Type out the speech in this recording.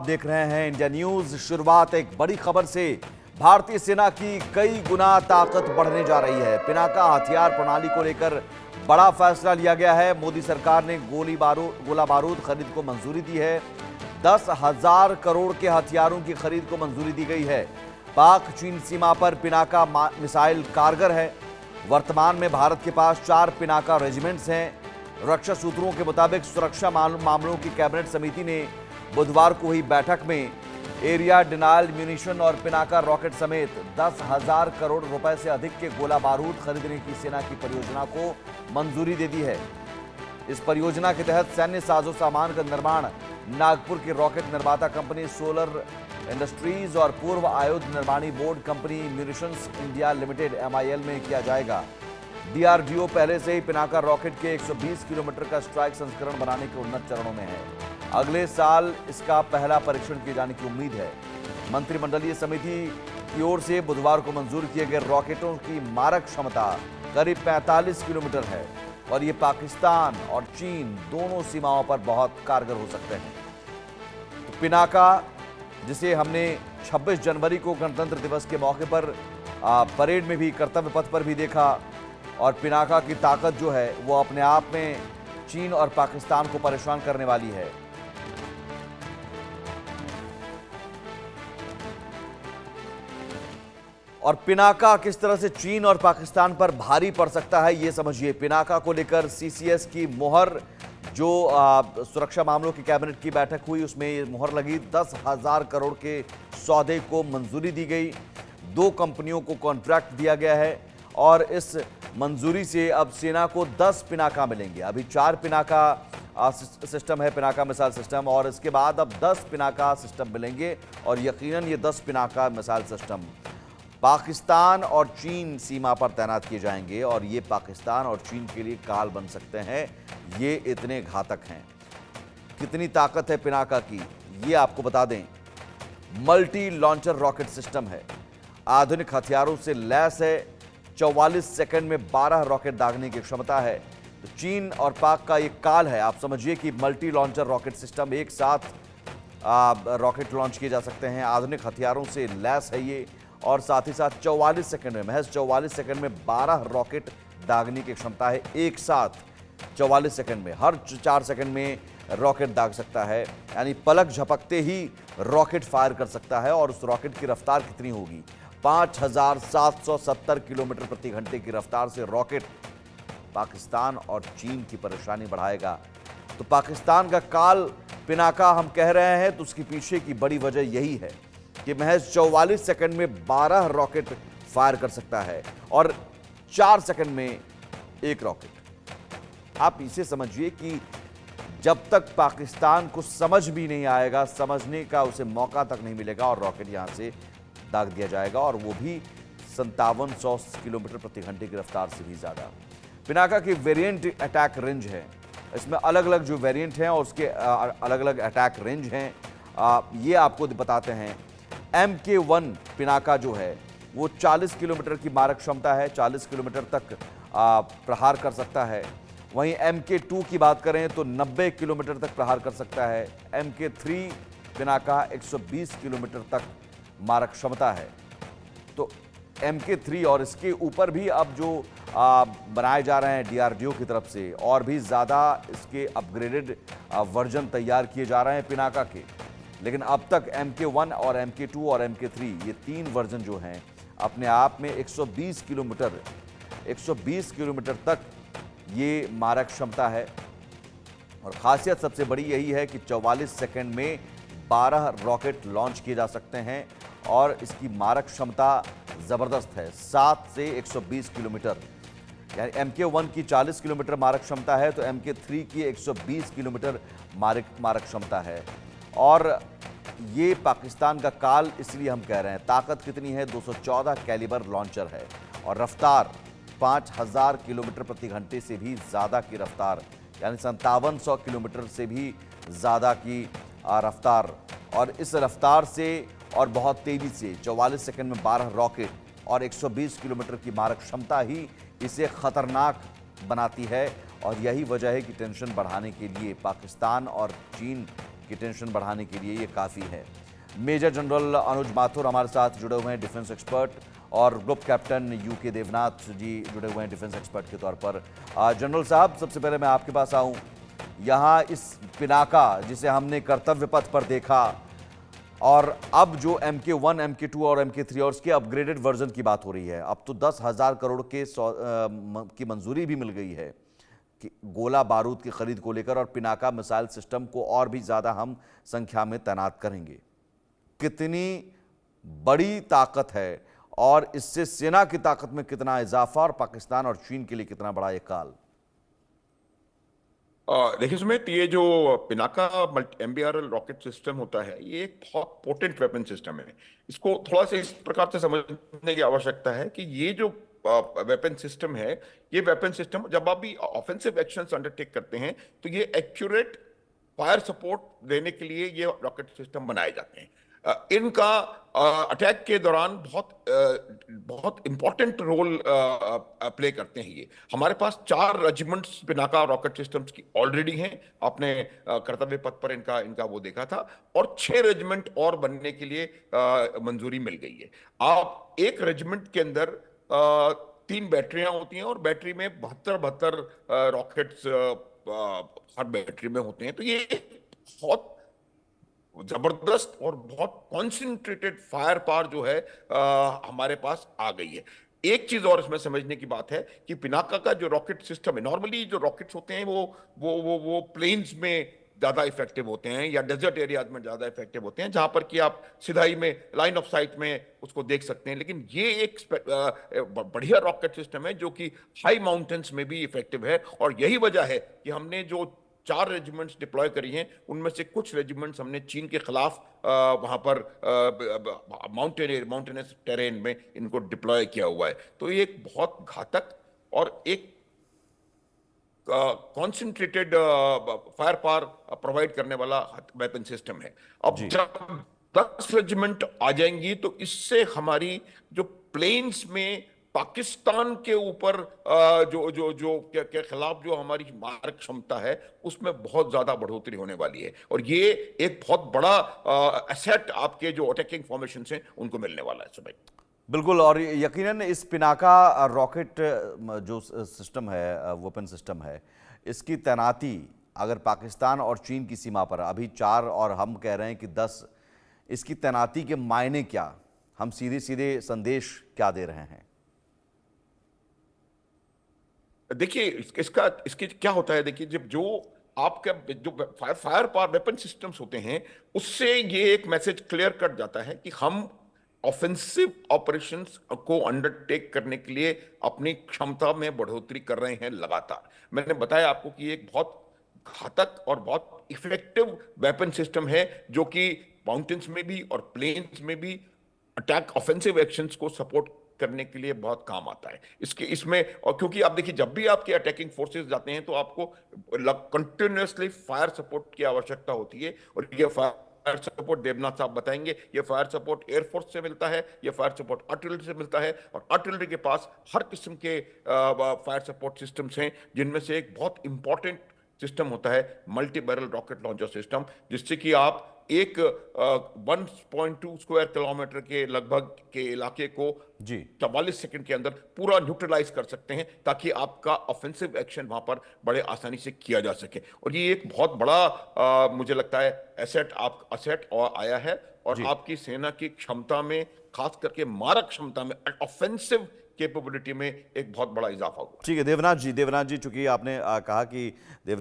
देख रहे हैं इंडिया न्यूज। शुरुआत एक बड़ी खबर से। भारतीय सेना की कई गुना ताकत बढ़ने जा रही है। पिनाका हथियार प्रणाली को लेकर बड़ा फैसला लिया गया है। मोदी सरकार ने गोला बारूद खरीद को मंजूरी दी है। 10,000 करोड़ के हथियारों की खरीद को मंजूरी दी गई है। पाक चीन सीमा पर पिनाका मिसाइल कारगर है। वर्तमान में भारत के पास 4 पिनाका रेजिमेंट्स हैं। रक्षा सूत्रों के मुताबिक सुरक्षा मामलों की कैबिनेट समिति ने बुधवार को हुई बैठक में एरिया डिनायल म्यूनिशन और पिनाका रॉकेट समेत 10,000 करोड़ रुपए से अधिक के गोला बारूद खरीदने की सेना की परियोजना को मंजूरी दे दी है। इस परियोजना के तहत सैन्य साजो सामान का निर्माण नागपुर की रॉकेट निर्माता कंपनी सोलर इंडस्ट्रीज और पूर्व आयुध निर्माणी board company munitions India limited MIL में किया जाएगा। DRDO पहले से ही पिनाका रॉकेट के 120 किलोमीटर का स्ट्राइक संस्करण बनाने के उन्नत चरणों में है। अगले साल इसका पहला परीक्षण किए जाने की उम्मीद है। मंत्रिमंडलीय समिति की ओर से बुधवार को मंजूर किए गए रॉकेटों की मारक क्षमता करीब 45 किलोमीटर है और ये पाकिस्तान और चीन दोनों सीमाओं पर बहुत कारगर हो सकते हैं। तो पिनाका, जिसे हमने 26 जनवरी को गणतंत्र दिवस के मौके पर परेड में भी, कर्तव्य पथ पर भी देखा, और पिनाका की ताकत जो है वो अपने आप में चीन और पाकिस्तान को परेशान करने वाली है। और पिनाका किस तरह से चीन और पाकिस्तान पर भारी पड़ सकता है, ये समझिए। पिनाका को लेकर CCS की मोहर, जो सुरक्षा मामलों की कैबिनेट की बैठक हुई उसमें ये मोहर लगी। 10,000 करोड़ के सौदे को मंजूरी दी गई। 2 कंपनियों को कॉन्ट्रैक्ट दिया गया है और इस मंजूरी से अब सेना को 10 पिनाका मिलेंगे। अभी 4 पिनाका सिस्टम है, पिनाका मिसाइल सिस्टम, और इसके बाद अब 10 पिनाका सिस्टम मिलेंगे। और यकीनन ये 10 पिनाका मिसाइल सिस्टम पाकिस्तान और चीन सीमा पर तैनात किए जाएंगे और ये पाकिस्तान और चीन के लिए काल बन सकते हैं। ये इतने घातक हैं। कितनी ताकत है पिनाका की, ये आपको बता दें। मल्टी लॉन्चर रॉकेट सिस्टम है, आधुनिक हथियारों से लैस है। 44 सेकंड में 12 रॉकेट दागने की क्षमता है। तो चीन और पाक का एक काल है। आप समझिए कि मल्टी लॉन्चर रॉकेट सिस्टम, एक साथ रॉकेट लॉन्च किए जा सकते हैं। आधुनिक हथियारों से लैस है ये, और साथ ही साथ 44 सेकंड में, महज 44 सेकंड में 12 रॉकेट दागने की क्षमता है। एक साथ 44 सेकंड में, हर 4 सेकंड में रॉकेट दाग सकता है। यानी पलक झपकते ही रॉकेट फायर कर सकता है। और उस रॉकेट की रफ्तार कितनी होगी? 5,770 किलोमीटर प्रति घंटे की रफ्तार से रॉकेट पाकिस्तान और चीन की परेशानी बढ़ाएगा। तो पाकिस्तान का काल पिनाका हम कह रहे हैं, तो उसके पीछे की बड़ी वजह यही है कि महज 44 सेकंड में 12 रॉकेट फायर कर सकता है और 4 सेकंड में एक रॉकेट। आप इसे समझिए कि जब तक पाकिस्तान को समझ भी नहीं आएगा, समझने का उसे मौका तक नहीं मिलेगा, और रॉकेट यहां से दाग दिया जाएगा, और वो भी 5700 किलोमीटर प्रति घंटे की रफ्तार से भी ज्यादा। पिनाका की वेरिएंट अटैक रेंज है। इसमें अलग अलग जो वेरिएंट हैं और उसके अलग अलग अटैक रेंज हैं, ये आपको बताते हैं। MK1 पिनाका जो है वो 40 किलोमीटर की मारक क्षमता है, 40 किलोमीटर तक प्रहार कर सकता है। वहीं MK2 की बात करें तो 90 किलोमीटर तक प्रहार कर सकता है। MK3 पिनाका 120 किलोमीटर तक मारक क्षमता है। तो MK3 और इसके ऊपर भी अब जो बनाए जा रहे हैं DRDO की तरफ से, और भी ज़्यादा इसके अपग्रेडेड वर्जन तैयार किए जा रहे हैं पिनाका के। लेकिन अब तक MK1 और MK2 और MK3, ये 3 वर्जन जो हैं, अपने आप में 120 किलोमीटर तक ये मारक क्षमता है। और खासियत सबसे बड़ी यही है कि 44 सेकंड में 12 रॉकेट लॉन्च किए जा सकते हैं और इसकी मारक क्षमता ज़बरदस्त है, 7 से 120 किलोमीटर। यानी MK1 की 40 किलोमीटर मारक क्षमता है, तो MK3 की 120 किलोमीटर मारक क्षमता है। और ये पाकिस्तान का काल इसलिए हम कह रहे हैं। ताकत कितनी है? 214 कैलिबर लॉन्चर है और रफ्तार 5,000 किलोमीटर प्रति घंटे से भी ज़्यादा की रफ्तार, यानी 5700 किलोमीटर से भी ज़्यादा की रफ्तार। और इस रफ्तार से और बहुत तेज़ी से 44 सेकंड में 12 रॉकेट और 120 किलोमीटर की मारक क्षमता ही इसे खतरनाक बनाती है। और यही वजह है कि टेंशन बढ़ाने के लिए पाकिस्तान और चीन की टेंशन बढ़ाने के लिए ये काफ़ी है। मेजर जनरल अनुज माथुर हमारे साथ जुड़े हुए हैं, डिफेंस एक्सपर्ट, और ग्रुप कैप्टन यूके देवनाथ जी जुड़े हुए हैं डिफेंस एक्सपर्ट के तौर पर। जनरल साहब, सबसे पहले मैं आपके पास आऊं, यहाँ इस पिनाका जिसे हमने कर्तव्य पथ पर देखा और अब जो MK1, MK2 और MK3 और उसके अपग्रेडेड वर्जन की बात हो रही है, अब तो 10,000 करोड़ के की मंजूरी भी मिल गई है कि गोला बारूद की खरीद को लेकर, और पिनाका मिसाइल सिस्टम को और भी ज़्यादा हम संख्या में तैनात करेंगे। कितनी बड़ी ताकत है और इससे सेना की ताकत में कितना इजाफा, और पाकिस्तान और चीन के लिए कितना बड़ा एक काल? देखिए सुमित, ये जो पिनाका MBRL रॉकेट सिस्टम होता है, ये एक बहुत पोटेंट वेपन सिस्टम है। इसको थोड़ा सा इस प्रकार से समझने की आवश्यकता है कि ये जो वेपन सिस्टम है, ये वेपन सिस्टम जब आप भी ऑफेंसिव एक्शंस अंडरटेक करते हैं तो ये एक्यूरेट फायर सपोर्ट देने के लिए ये रॉकेट सिस्टम बनाए जाते हैं। इनका अटैक के दौरान बहुत इंपॉर्टेंट रोल प्ले करते हैं। ये हमारे पास 4 रेजिमेंट्स पिनाका रॉकेट सिस्टम्स की ऑलरेडी हैं। आपने कर्तव्य पथ पर इनका इनका वो देखा था, और 6 रेजिमेंट और बनने के लिए मंजूरी मिल गई है। आप एक रेजिमेंट के अंदर 3 बैटरियां होती हैं, और बैटरी में 72 रॉकेट्स हर बैटरी में होते हैं। तो ये बहुत जबरदस्त और बहुत कॉन्सेंट्रेटेड फायर पावर जो है हमारे पास आ गई है। एक चीज और इसमें समझने की बात है कि पिनाका का जो रॉकेट सिस्टम है, नॉर्मली जो रॉकेट्स होते हैं वो प्लेन्स में ज्यादा इफेक्टिव होते हैं या डेजर्ट एरियाज में ज्यादा इफेक्टिव होते हैं, जहां पर कि आप सिधाई में लाइन ऑफ साइट में उसको देख सकते हैं। लेकिन ये एक बढ़िया रॉकेट सिस्टम है जो कि हाई माउंटेन्स में भी इफेक्टिव है, और यही वजह है कि हमने जो 4 रेजिमेंट्स डिप्लॉय करी हैं, उनमें से कुछ रेजिमेंट्स हमने चीन के खिलाफ वहां पर माउंटेनस टेरेन में इनको डिप्लॉय किया हुआ है। तो ये एक बहुत घातक और एक कॉन्सेंट्रेटेड फायर पावर प्रोवाइड करने वाला वेपन सिस्टम है। अब जब 10 रेजिमेंट आ जाएंगी तो इससे हमारी जो प्लेन्स में पाकिस्तान के ऊपर जो जो जो के खिलाफ जो हमारी मारक क्षमता है, उसमें बहुत ज्यादा बढ़ोतरी होने वाली है, और ये एक बहुत बड़ा एसेट आपके जो अटैकिंग फॉर्मेशन हैं उनको मिलने वाला है। सुबह बिल्कुल, और यकीनन इस पिनाका रॉकेट जो सिस्टम है, वेपन सिस्टम है, इसकी तैनाती अगर पाकिस्तान और चीन की सीमा पर अभी 4 और हम कह रहे हैं कि 10, इसकी तैनाती के मायने क्या, हम सीधे सीधे संदेश क्या दे रहे हैं? देखिए इसके क्या होता है। देखिए, जब जो आपका जो फायर पावर वेपन सिस्टम्स होते हैं, उससे ये एक मैसेज क्लियर कट जाता है कि हम ऑफेंसिव ऑपरेशंस को अंडरटेक करने के लिए अपनी क्षमता में बढ़ोतरी कर रहे हैं लगातार। मैंने बताया आपको कि एक बहुत घातक और बहुत इफेक्टिव वेपन सिस्टम है जो कि माउंटेन्स में भी और प्लेन्स में भी अटैक ऑफेंसिव एक्शंस को सपोर्ट करने के लिए बहुत काम आता है। इसमें, और क्योंकि आप देखिए, जब भी आपके अटैकिंग फोर्सेस जाते हैं तो आपको कंटिन्यूअसली फायर सपोर्ट की आवश्यकता होती है, और ये फायर सपोर्ट देवनाथ साहब बताएंगे। ये फायर सपोर्ट एयरफोर्स से मिलता है, ये फायर सपोर्ट आर्टिलरी से मिलता है, और आर्टिलरी के पास हर किस्म के फायर सपोर्ट सिस्टम्स हैं, जिनमें से एक बहुत इंपॉर्टेंट सिस्टम होता है multi barrel rocket launcher system, जिससे कि आप एक 1.2 स्क्वायर किलोमीटर के लगभग के इलाके को 44 सेकंड के अंदर पूरा न्यूट्रलाइज कर सकते हैं, ताकि आपका ऑफेंसिव एक्शन वहां पर बड़े आसानी से किया जा सके। और ये एक बहुत बड़ा मुझे लगता है एसेट और आया है, और आपकी सेना की क्षमता में, खास करके मारक क्षमता में, ऑफेंसिव कैपेबिलिटी में एक बहुत बड़ा इजाफा हुआ। ठीक है देवनाथ जी, चूंकि आपने कहा कि